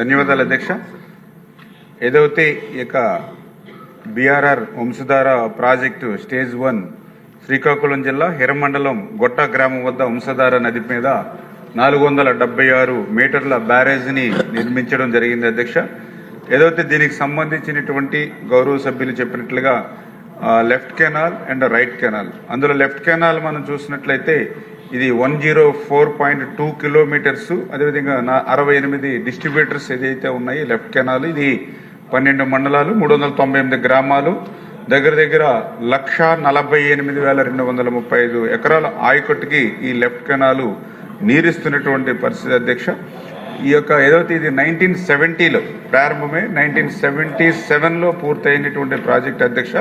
ధన్యవాదాలు అధ్యక్ష. ఏదైతే ఈ యొక్క BRR Vamsadhara project stage 1 Srikakulam జిల్లా హిరమండలం గొట్ట గ్రామం వద్ద వంశధార నది మీద 476 మీటర్ల బ్యారేజ్ని నిర్మించడం జరిగింది అధ్యక్ష. ఏదైతే దీనికి సంబంధించినటువంటి గౌరవ సభ్యులు చెప్పినట్లుగా left canal and right canal, అందులో లెఫ్ట్ కెనాల్ మనం చూసినట్లయితే ఇది 104.2 కిలోమీటర్స్, అదేవిధంగా 68 డిస్ట్రిబ్యూటర్స్ ఏదైతే ఉన్నాయి లెఫ్ట్ కెనాల్, ఇది 12 మండలాలు 398 గ్రామాలు, దగ్గర 1,48,235 ఎకరాల ఆయకట్టుకి ఈ లెఫ్ట్ కెనాలు నీరిస్తున్నటువంటి పరిస్థితి అధ్యక్ష. ఈ యొక్క ఏదైతే ఇది 1970లో ప్రారంభమే 1977లో పూర్తయినటువంటి ప్రాజెక్ట్ అధ్యక్ష.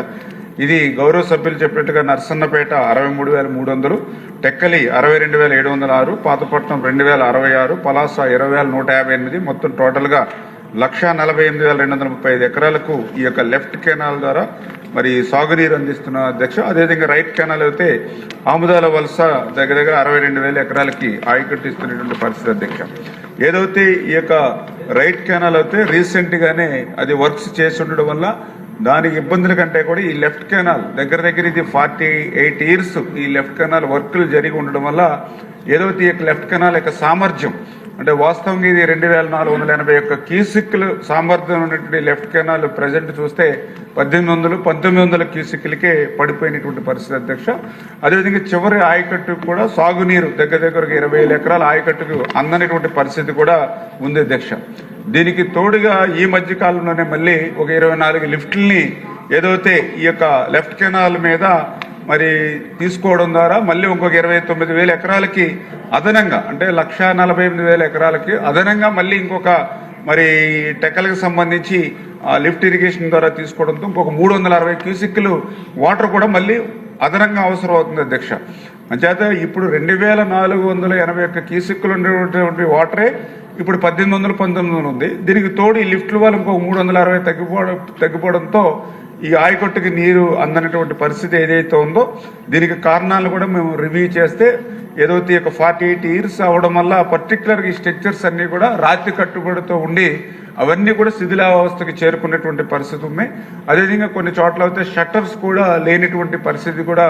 ఇది గౌరవ సభ్యులు చెప్పినట్టుగా నర్సన్నపేట 63,300, టెక్కలి 62,706, పాతపట్నం 2,066, పలాస 20,158, మొత్తం టోటల్గా 1,48,235 ఎకరాలకు ఈ యొక్క లెఫ్ట్ కెనాల్ ద్వారా మరి సాగునీరు అందిస్తున్న అధ్యక్ష. అదేవిధంగా రైట్ కెనాల్ అయితే ఆముదాల వలస దగ్గర 62,000 ఎకరాలకి ఆయకట్టిస్తున్నటువంటి పరిస్థితి అధ్యక్ష. ఏదైతే ఈ యొక్క రైట్ కెనాల్ అయితే రీసెంట్గానే అది వర్క్స్ చేసి ఉండడం వల్ల దానికి ఇబ్బందుల కంటే కూడా ఈ లెఫ్ట్ కెనాల్ దగ్గర ఇది 48 ఇయర్స్ ఈ లెఫ్ట్ కెనాల్ వర్కులు జరిగి ఉండడం వల్ల ఏదైతే ఈ లెఫ్ట్ కెనాల్ యొక్క సామర్థ్యం అంటే వాస్తవంగా ఇది 2,481 క్యూసిక్లు సామర్థ్యం ఉన్నటువంటి లెఫ్ట్ కెనాల్ ప్రజెంట్ చూస్తే 1,800-1,900 క్యూసిక్లకే పడిపోయినటువంటి పరిస్థితి అధ్యక్ష. అదేవిధంగా చివరి ఆయకట్టు కూడా సాగునీరు దగ్గర 20,000 ఎకరాల ఆయకట్టుకు అందనటువంటి పరిస్థితి కూడా ఉంది అధ్యక్ష. దీనికి తోడుగా ఈ మధ్య కాలంలోనే మళ్ళీ ఒక 24 లిఫ్ట్లని ఏదైతే ఈ యొక్క లెఫ్ట్ కెనాల్ మీద మరి తీసుకోవడం ద్వారా మళ్ళీ ఇంకొక 29,000 ఎకరాలకి అదనంగా అంటే 1,48,000 ఎకరాలకి అదనంగా మళ్ళీ ఇంకొక మరి టెక్కలకు సంబంధించి లిఫ్ట్ ఇరిగేషన్ ద్వారా తీసుకోవడంతో ఇంకొక 360 క్యూసిక్లు వాటర్ కూడా మళ్ళీ అదనంగా అవసరం అవుతుంది అధ్యక్ష. అంచేత ఇప్పుడు 2,481 క్యూసిక్లు ఉండేటువంటి వాటరే ఇప్పుడు 1,800-1,900 ఉంది. దీనికి తోడు ఈ లిఫ్ట్ల వల్ల ఇంకో 360 తగ్గిపోవడంతో ఈ ఆయకట్టుకి నీరు అందనటువంటి పరిస్థితి ఏదైతే ఉందో దీనికి కారణాలు కూడా మేము రివ్యూ చేస్తే ఏదైతే ఒక 48 ఇయర్స్ అవడం వల్ల పర్టికులర్గా ఈ స్ట్రక్చర్స్ అన్నీ కూడా రాతి కట్టుబడితో ఉండి అవన్నీ కూడా శిథిలావస్థకి చేరుకునేటువంటి పరిస్థితి ఉన్నాయి. అదేవిధంగా కొన్ని చోట్ల అయితే షట్టర్స్ కూడా లేనిటువంటి పరిస్థితి కూడా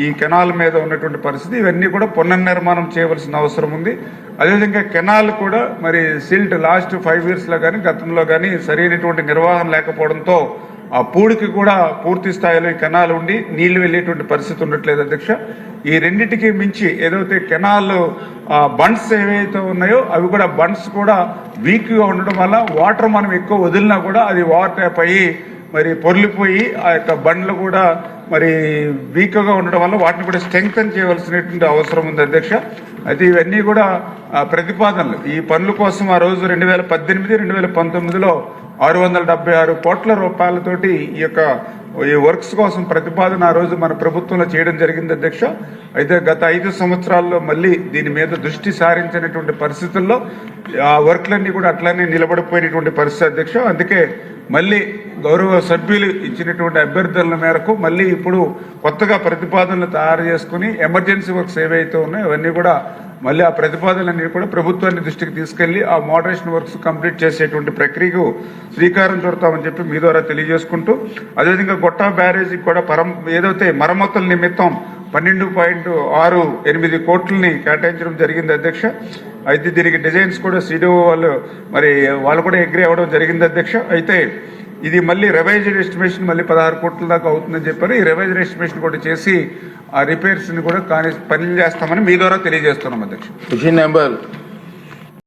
ఈ కెనాల్ మీద ఉన్నటువంటి పరిస్థితి. ఇవన్నీ కూడా పునర్నిర్మాణం చేయవలసిన అవసరం ఉంది. అదేవిధంగా కెనాల్ కూడా మరి సిల్ట్ లాస్ట్ 5 ఇయర్స్లో కానీ గతంలో కానీ సరైనటువంటి నిర్వహణ లేకపోవడంతో ఆ పూడికి కూడా పూర్తి స్థాయిలో ఈ కెనాల్ ఉండి నీళ్లు వెళ్ళేటువంటి పరిస్థితి ఉండట్లేదు అధ్యక్ష. ఈ రెండింటికి మించి ఏదైతే కెనాల్ బండ్స్ ఏవైతే ఉన్నాయో అవి కూడా బండ్స్ కూడా వీక్గా ఉండడం వల్ల వాటర్ మనం ఎక్కువ వదిలినా కూడా అది వాటర్ అయ్యి మరి పొర్లిపోయి ఆ యొక్క బండ్లు కూడా మరి వీక్గా ఉండడం వల్ల వాటిని కూడా స్ట్రెంగ్తన్ చేయవలసినటువంటి అవసరం ఉంది అధ్యక్ష. అయితే ఇవన్నీ కూడా ప్రతిపాదనలు ఈ పనుల కోసం ఆ రోజు 2018-2019లో 676 కోట్ల రూపాయలతోటి ఈ వర్క్స్ కోసం ప్రతిపాదన ఆ రోజు మన ప్రభుత్వంలో చేయడం జరిగింది అధ్యక్ష. అయితే గత 5 సంవత్సరాల్లో మళ్ళీ దీని మీద దృష్టి సారించినటువంటి పరిస్థితుల్లో ఆ వర్క్లన్నీ కూడా అట్లానే నిలబడిపోయినటువంటి పరిస్థితి అధ్యక్ష. అందుకే మళ్ళీ గౌరవ సభ్యులు ఇచ్చినటువంటి అభ్యర్థుల మేరకు మళ్ళీ ఇప్పుడు కొత్తగా ప్రతిపాదనలు తయారు చేసుకుని ఎమర్జెన్సీ వర్క్స్ ఏవైతే ఉన్నాయో అవన్నీ కూడా మళ్ళీ ఆ ప్రతిపాదనలన్నీ కూడా ప్రభుత్వాన్ని దృష్టికి తీసుకెళ్లి ఆ మోడరేషన్ వర్క్స్ కంప్లీట్ చేసేటువంటి ప్రక్రియకు శ్రీకారం చుడతామని చెప్పి మీ ద్వారా తెలియజేసుకుంటూ అదేవిధంగా గొట్టా బ్యారేజీకి కూడా ఏదైతే మరమ్మతుల నిమిత్తం 12.68 కోట్లని కేటాయించడం జరిగింది అధ్యక్ష. అయితే దీనికి డిజైన్స్ కూడా సిడిఓ వాళ్ళు కూడా అగ్రీ అవ్వడం జరిగింది అధ్యక్ష. అయితే ఇది మళ్ళీ రివైజ్డ్ ఎస్టిమేషన్ మళ్ళీ 16 కోట్ల దాకా అవుతుందని చెప్పారు. ఈ రివైజ్డ్ ఎస్టిమేషన్ కూడా చేసి ఆ రిపేర్స్ని కూడా పనులు చేస్తామని మీ ద్వారా తెలియజేస్తున్నాం అధ్యక్ష. Question number